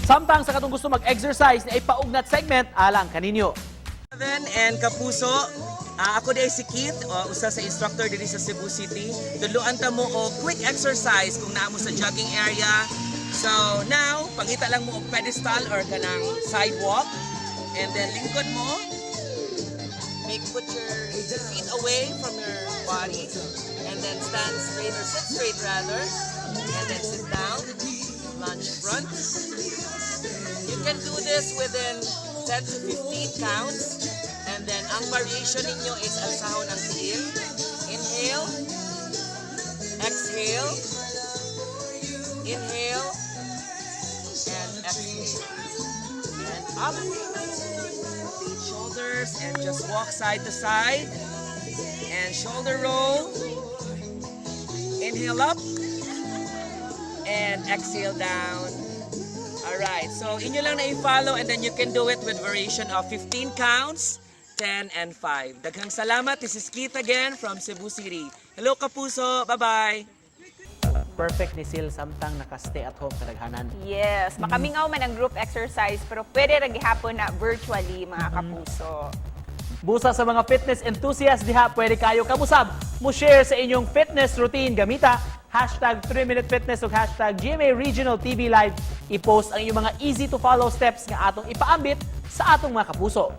Samtang sa katong gusto mag-exercise na ipaugnat segment alang kaninyo. And kapuso, ako din si Keith, usa sa instructor diri sa Cebu City. Tuluan ta mo o quick exercise kung naa mo sa jogging area. So now, pangita lang mo og pedestal or kanang sidewalk. And then lingkod mo. Put your feet away from your body. And then stand straight or sit straight rather. And then sit down. Lunge front. You can do this within 10 to 15 counts. And then ang variation ninyo is alsahon ang tiil. Inhale. Exhale. Inhale. And exhale. And up. Rotate shoulders and just walk side to side. And shoulder roll. Inhale up. And exhale down. Alright, so inyo lang na i-follow and then you can do it with variation of 15 counts, 10 and 5. Daghang salamat. This is Keith again from Cebu City. Hello kapuso. Bye-bye. Perfect ni Sil samtang naka-stay at home kadaghanan. Yes, makamingaw man ang group exercise pero pwede ra gihapon na virtually mga kapuso. Busa sa mga fitness enthusiasts diha, pwede kayo kamusab mo share sa inyong fitness routine gamita #3MinuteFitness o #GMA Regional TV Live. I-post ang inyong mga easy to follow steps nga atong ipaambit sa atong mga kapuso.